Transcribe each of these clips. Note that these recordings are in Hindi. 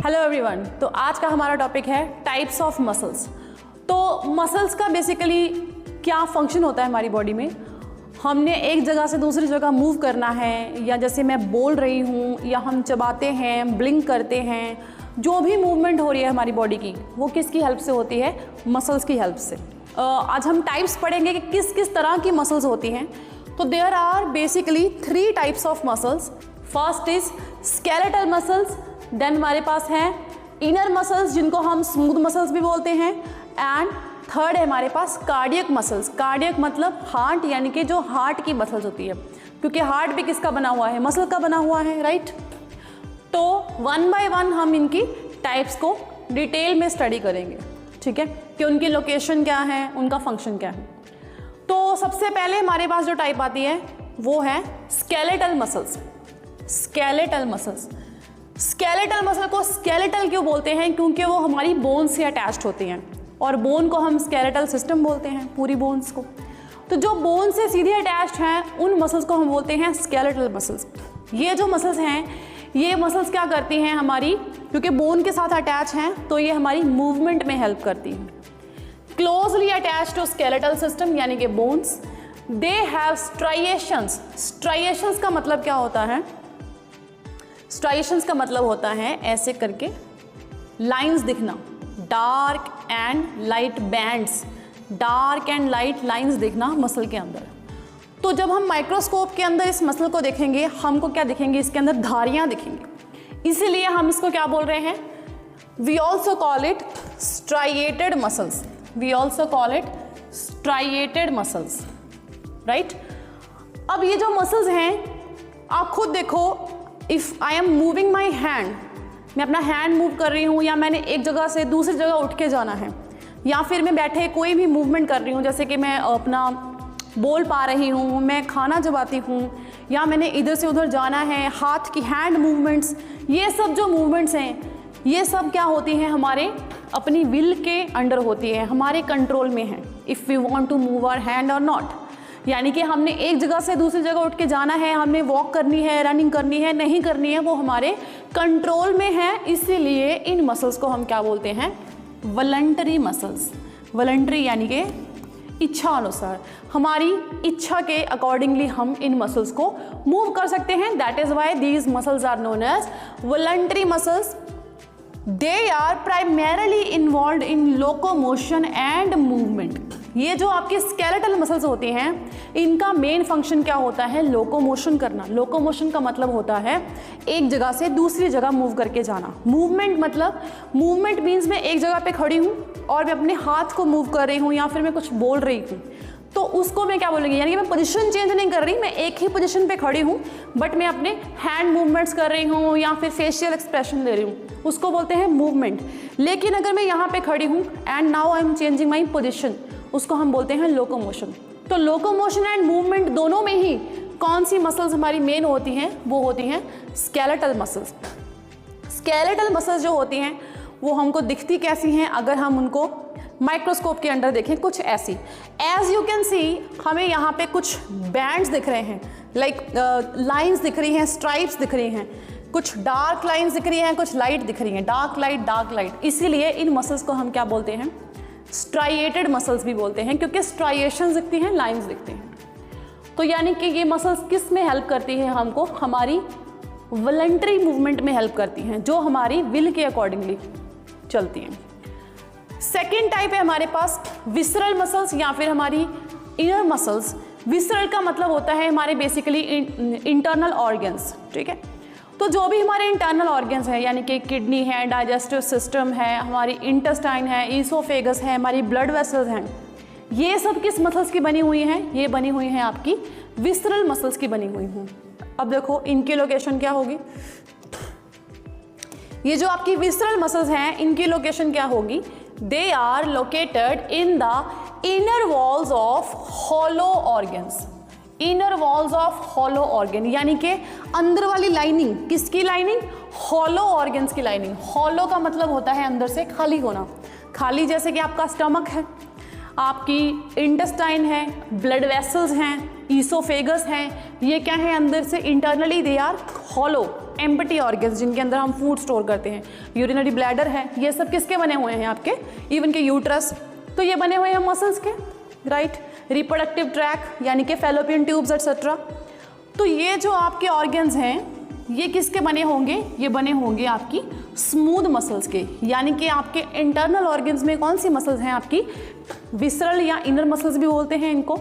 Hello everyone. तो आज का हमारा टॉपिक है टाइप्स ऑफ मसल्स। तो मसल्स का बेसिकली क्या फंक्शन होता है हमारी बॉडी में। हमने एक जगह से दूसरी जगह मूव करना है, या जैसे मैं बोल रही हूँ, या हम चबाते हैं, ब्लिंक करते हैं, जो भी मूवमेंट हो रही है हमारी बॉडी की वो किसकी हेल्प से होती है? मसल्स की हेल्प से। आज हम टाइप्स पढ़ेंगे कि किस किस तरह की मसल्स होती हैं। तो there are basically 3 types of muscles. First is skeletal muscles, then हमारे पास हैं इनर मसल्स जिनको हम स्मूथ मसल्स भी बोलते हैं, एंड थर्ड है हमारे पास कार्डियक मसल्स। कार्डियक मतलब हार्ट, यानी कि जो हार्ट की मसल्स होती है, क्योंकि हार्ट भी किसका बना हुआ है? मसल का बना हुआ है, राइट। तो 1 बाय 1 हम इनकी टाइप्स को डिटेल में स्टडी करेंगे, ठीक है, कि उनकी लोकेशन क्या है, उनका फंक्शन क्या है। तो सबसे पहले हमारे पास जो टाइप आती है वो है skeletal muscles. Skeletal muscles, skeletal muscle को स्केलेटल क्यों बोलते हैं? क्योंकि वो हमारी बोन से अटैच्ड होती हैं, और बोन को हम स्केलेटल सिस्टम बोलते हैं, पूरी बोन्स को। तो जो बोन से सीधे अटैच्ड हैं उन मसल्स को हम बोलते हैं स्केलेटल मसल्स। ये जो मसल्स हैं, ये मसल्स क्या करती हैं हमारी, क्योंकि बोन के साथ अटैच हैं तो ये हमारी मूवमेंट में हेल्प करती हैं। Closely attach to skeletal system यानी कि bones, they have striations. Striations का मतलब क्या होता है? स्ट्राइएशंस का मतलब होता है ऐसे करके लाइंस दिखना, dark and light bands, dark and light lines दिखना मसल के अंदर। तो जब हम माइक्रोस्कोप के अंदर इस मसल को देखेंगे, हमको क्या दिखेंगे? इसके अंदर धारियां दिखेंगी। इसीलिए हम इसको क्या बोल रहे हैं? We also call it striated muscles. We also call it striated muscles, right. अब ये जो मसल्स हैं, आप खुद देखो, if I am moving my hand, मैं अपना हैंड मूव कर रही हूँ, या मैंने एक जगह से दूसरी जगह उठ के जाना है, या फिर मैं बैठे कोई भी मूवमेंट कर रही हूँ, जैसे कि मैं अपना बोल पा रही हूँ, मैं खाना चबाती हूँ, या मैंने इधर से उधर जाना है, हाथ की हैंड मूवमेंट्स, ये सब जो मूवमेंट्स हैं ये सब क्या होती हैं? हमारे अपनी विल के अंडर होती है, हमारे कंट्रोल में है। If we want to move our hand और नॉट, यानी कि हमने एक जगह से दूसरी जगह उठ के जाना है, हमने वॉक करनी है, रनिंग करनी है, नहीं करनी है, वो हमारे कंट्रोल में है। इसीलिए इन मसल्स को हम क्या बोलते हैं? Voluntary muscles. वॉलंटरी यानी कि इच्छा अनुसार, हमारी इच्छा के अकॉर्डिंगली हम इन मसल्स को मूव कर सकते हैं। That is why these muscles are known as voluntary muscles. They are primarily involve in locomotion and movement. ये जो आपकी स्केलेटल मसल्स होती हैं, इनका मेन फंक्शन क्या होता है? लोकोमोशन करना। लोकोमोशन का मतलब होता है एक जगह से दूसरी जगह मूव करके जाना। मूवमेंट मतलब, मूवमेंट मीन्स मैं एक जगह पे खड़ी हूँ और मैं अपने हाथ को मूव कर रही हूँ, या फिर मैं कुछ बोल रही हूँ, तो उसको मैं क्या बोलेंगे? यानी कि मैं पोजीशन चेंज नहीं कर रही, मैं एक ही पोजीशन पे खड़ी हूँ, बट मैं अपने हैंड मूवमेंट्स कर रही हूँ, या फिर फेशियल एक्सप्रेशन दे रही हूँ, उसको बोलते हैं मूवमेंट। लेकिन अगर मैं यहाँ पे खड़ी हूँ and now I am changing my position, उसको हम बोलते हैं लोकोमोशन। तो लोकोमोशन एंड मूवमेंट दोनों में ही कौन सी मसल्स हमारी मेन होती हैं? वो होती हैं स्केलेटल मसल्स। स्केलेटल मसल्स जो होती हैं वो हमको दिखती कैसी हैं? अगर हम उनको माइक्रोस्कोप के अंदर देखें, कुछ ऐसी। एज यू कैन सी, हमें यहाँ पे कुछ बैंड्स दिख रहे हैं, लाइक लाइंस दिख रही हैं, स्ट्राइप्स दिख रही हैं, कुछ डार्क लाइंस दिख रही हैं, कुछ लाइट दिख रही हैं, डार्क लाइट डार्क लाइट। इसीलिए इन मसल्स को हम क्या बोलते हैं? स्ट्राइएटेड मसल्स भी बोलते हैं, क्योंकि स्ट्राइएशंस दिखती हैं, लाइंस दिखती हैं। तो यानी कि ये मसल्स किस में हेल्प करती हैं हमको? हमारी वॉलंटरी मूवमेंट में हेल्प करती हैं, जो हमारी विल के अकॉर्डिंगली चलती हैं। सेकेंड टाइप है हमारे पास विसरल मसल्स, या फिर हमारी इनर मसल्स। विसरल का मतलब होता है हमारे बेसिकली इंटरनल ऑर्गन्स, ठीक है। तो जो भी हमारे इंटरनल ऑर्गन्स हैं, यानी कि किडनी है, डाइजेस्टिव सिस्टम है, हमारी इंटेस्टाइन है, ईसोफेगस है, हमारी ब्लड वेसल्स हैं, ये सब किस मसल्स की बनी हुई हैं? ये बनी हुई हैं आपकी विसरल मसल्स की बनी हुई हैं। अब देखो इनकी लोकेशन क्या होगी? ये जो आपकी विसरल मसल्स हैं, इनकी लोकेशन क्या होगी? They are located in the inner walls of hollow organs. Inner walls of hollow organ, यानी कि अंदर वाली लाइनिंग। किसकी लाइनिंग? हॉलो ऑर्गन्स की लाइनिंग। हॉलो का मतलब होता है अंदर से खाली होना। खाली जैसे कि आपका स्टमक है, आपकी इंटेस्टाइन है, ब्लड वेसल्स हैं, ईसोफेगस हैं, ये क्या है? अंदर से internally they are hollow, empty organs जिनके अंदर हम फूड स्टोर करते हैं, यूरिनरी ब्लैडर है, ये सब किसके बने हुए हैं आपके, इवन के यूट्रस, तो ये बने हुए हैं मसल्स के, राइट। रिप्रोडक्टिव ट्रैक यानी कि फैलोपियन ट्यूब्स एटसेट्रा। तो ये जो आपके ऑर्गन्स हैं ये किसके बने होंगे, ये बने होंगे आपकी स्मूथ मसल्स के, यानी कि आपके इंटरनल ऑर्गन्स में कौन सी मसल्स हैं आपकी, विसरल या इनर मसल्स भी बोलते हैं इनको।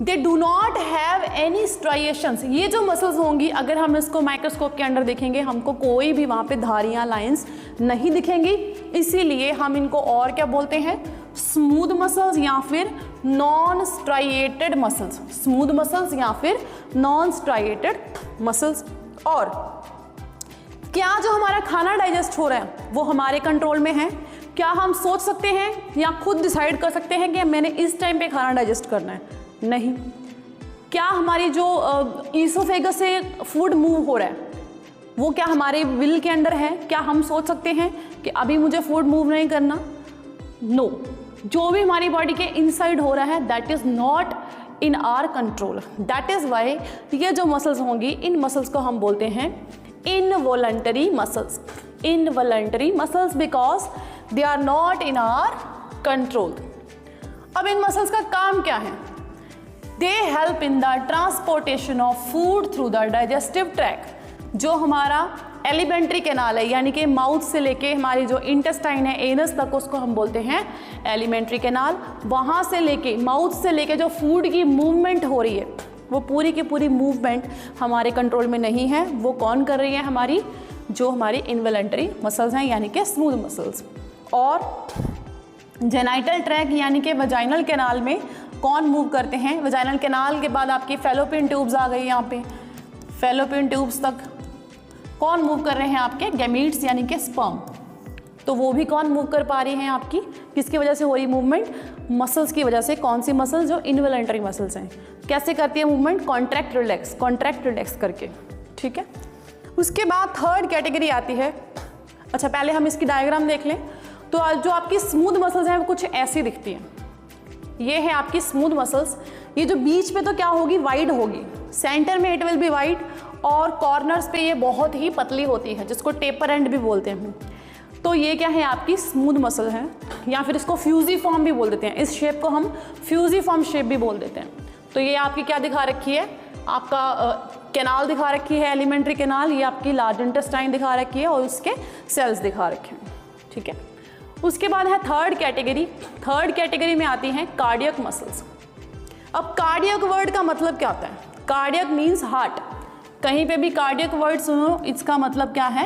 They do not have any striations, ये जो मसल्स होंगी अगर हम इसको माइक्रोस्कोप के अंडर देखेंगे हमको कोई भी वहाँ पे धारियाँ लाइंस नहीं दिखेंगी, इसीलिए हम इनको और क्या बोलते हैं, स्मूथ मसल्स या फिर non striated muscles, smooth muscles या फिर नॉन स्ट्राइएटेड मसल्स। और क्या जो हमारा खाना डाइजेस्ट हो रहा है वो हमारे कंट्रोल में है, क्या हम सोच सकते हैं या खुद डिसाइड कर सकते हैं कि मैंने इस टाइम पे खाना डाइजेस्ट करना है, नहीं। क्या हमारी जो ईसोफेगस से फूड मूव हो रहा है वो क्या हमारे विल के अंदर है, क्या हम सोच सकते हैं कि अभी मुझे फूड मूव नहीं करना, नो। जो भी हमारी बॉडी के इनसाइड हो रहा है that is not in our control, that is why ये जो मसल्स होंगी इन मसल्स को हम बोलते हैं involuntary muscles, involuntary muscles because they are not in our control. अब इन मसल्स का काम क्या है, they help in the transportation of food through the digestive track. जो हमारा एलिमेंट्री कैनाल है यानी कि माउथ से लेके हमारी जो इंटेस्टाइन है एनस तक, उसको हम बोलते हैं एलिमेंट्री कैनाल। वहाँ से लेके माउथ से लेके जो फूड की मूवमेंट हो रही है वो पूरी की पूरी मूवमेंट हमारे कंट्रोल में नहीं है, वो कौन कर रही है, हमारी जो हमारी इनवॉलंटरी मसल्स हैं यानी कि स्मूथ मसल्स। और जेनाइटल ट्रैक यानी कि वजाइनल कैनाल में कौन मूव करते हैं, वजाइनल कैनाल के बाद आपकी फैलोपियन ट्यूब्स आ गई, यहाँ पे फैलोपियन ट्यूब्स तक कौन मूव कर रहे हैं आपके, गैमीट्स यानी कि स्पर्म, तो वो भी कौन मूव कर पा रही हैं आपकी, किसकी वजह से हो रही मूवमेंट, मसल्स की वजह से। कौन सी मसल्स, जो इनवॉलंटरी मसल्स हैं। कैसे करती है मूवमेंट, कॉन्ट्रैक्ट रिलैक्स करके, ठीक है। उसके बाद थर्ड कैटेगरी आती है, अच्छा पहले हम इसकी डायग्राम देख लें। तो जो आपकी स्मूथ मसल्स हैं वो कुछ ऐसी दिखती हैं, ये है आपकी स्मूथ मसल्स। ये जो बीच में तो क्या होगी, वाइड होगी, सेंटर में इट विल बी वाइड, और कॉर्नर्स पे ये बहुत ही पतली होती है जिसको टेपर एंड भी बोलते हैं। तो ये क्या है आपकी स्मूथ मसल है, या फिर इसको फ्यूजिफॉर्म भी बोल देते हैं, इस शेप को हम फ्यूजिफॉर्म शेप भी बोल देते हैं। तो ये आपकी क्या दिखा रखी है, आपका कैनाल दिखा रखी है, एलिमेंट्री कैनाल, ये आपकी लार्ज इंटेस्टाइन दिखा रखी है और उसके सेल्स दिखा रखे हैं, ठीक है। उसके बाद है थर्ड कैटेगरी। थर्ड कैटेगरी में आती हैं कार्डियक मसल्स। अब कार्डियक वर्ड का मतलब क्या होता है, कार्डियक मीन्स हार्ट, कहीं पे भी कार्डियक वर्ड सुनो इसका मतलब क्या है,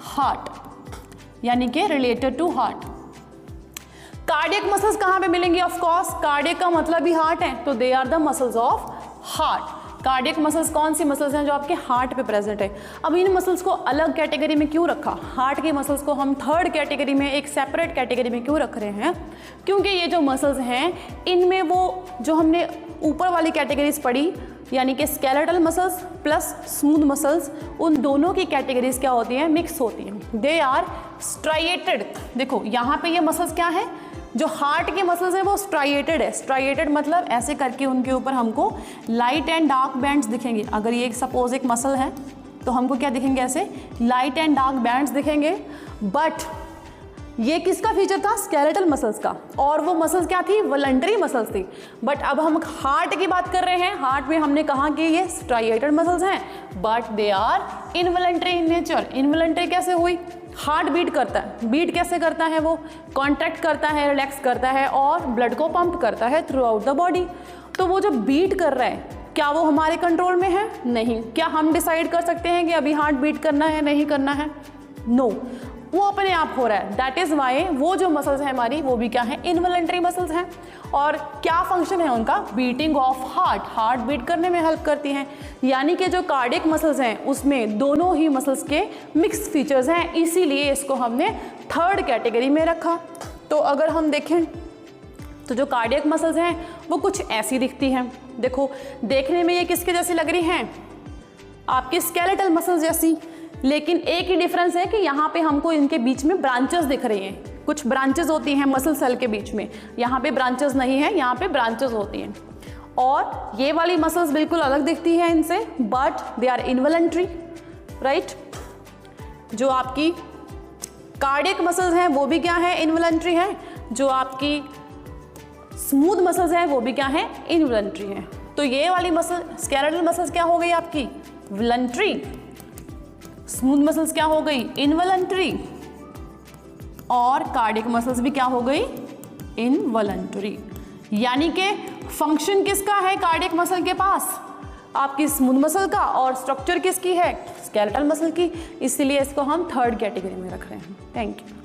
हार्ट, यानी कि related to heart. Cardiac muscles कहाँ पे मिलेंगी, ऑफ कोर्स कार्डियक का मतलब भी हार्ट है, तो they are the muscles of heart. Cardiac muscles कौन सी मसल्स हैं, जो आपके हार्ट पे प्रेजेंट है। अब इन मसल्स को अलग कैटेगरी में क्यों रखा, हार्ट की मसल्स को हम थर्ड कैटेगरी में, एक सेपरेट कैटेगरी में क्यों रख रहे हैं, क्योंकि ये जो मसल्स हैं इनमें वो जो हमने ऊपर वाली कैटेगरीज पढ़ी यानी कि skeletal muscles plus smooth muscles, उन दोनों की कैटेगरीज क्या होती हैं, मिक्स होती हैं, दे आर स्ट्राइएटेड। देखो यहाँ पे ये मसल्स क्या है, जो हार्ट की मसल्स है वो स्ट्राइएटेड है, स्ट्राइएटेड मतलब ऐसे करके उनके ऊपर हमको लाइट एंड डार्क बैंड्स दिखेंगे। अगर ये सपोज एक मसल है तो हमको क्या दिखेंगे, ऐसे लाइट एंड डार्क बैंड्स दिखेंगे। बट ये किसका फीचर था, स्केलेटल मसल्स का, और वो मसल्स क्या थी, वॉलंटरी मसल्स थी। बट अब हम हार्ट की बात कर रहे हैं, हार्ट में हमने कहा कि ये स्ट्राइएटेड मसल्स हैं but they are involuntary in nature. Involuntary कैसे हुई, हार्ट बीट करता है, बीट कैसे करता है, वो कॉन्ट्रैक्ट करता है, रिलैक्स करता है और ब्लड को पंप करता है थ्रू आउट द बॉडी। तो वो जो बीट कर रहा है क्या वो हमारे कंट्रोल में है, नहीं। क्या हम डिसाइड कर सकते हैं कि अभी हार्ट बीट करना है, नहीं करना है, नो, वो अपने आप हो रहा है। दैट इज वाई वो जो मसल्स हैं हमारी वो भी क्या है, इनवॉलंटरी मसल्स हैं। और क्या फंक्शन है उनका, beating of heart, heart beat करने में हेल्प करती हैं। यानी कि जो कार्डियक मसल्स हैं उसमें दोनों ही मसल्स के मिक्स फीचर्स हैं, इसीलिए इसको हमने थर्ड कैटेगरी में रखा। तो अगर हम देखें तो जो कार्डियक मसल्स हैं वो कुछ ऐसी दिखती हैं। देखो देखने में ये किसके जैसी लग रही हैं, आपकी स्केलेटल मसल्स जैसी, लेकिन एक ही डिफरेंस है कि यहाँ पे हमको इनके बीच में ब्रांचेस दिख रही हैं। कुछ ब्रांचेस होती हैं मसल सेल के बीच में, यहाँ पे ब्रांचेस नहीं है, यहाँ पे ब्रांचेस होती हैं। और ये वाली मसल्स बिल्कुल अलग दिखती हैं इनसे, but they are involuntary, right. जो आपकी कार्डियक मसल्स हैं वो भी क्या है, इनवॉलंटरी है। जो आपकी स्मूथ मसल्स हैं वो भी क्या है, इनवॉलंटरी है। तो ये वाली मसल स्केलेटल मसल्स क्या हो गई आपकी, वॉलंटरी। स्मूथ मसल्स क्या हो गई, इनवॉलंटरी। और कार्डियक मसल्स भी क्या हो गई, इनवॉलंटरी। यानी कि फंक्शन किसका है कार्डियक मसल के पास, आपकी स्मूथ मसल का, और स्ट्रक्चर किसकी है, स्केलेटल मसल की। इसीलिए इसको हम थर्ड कैटेगरी में रख रहे हैं। Thank you.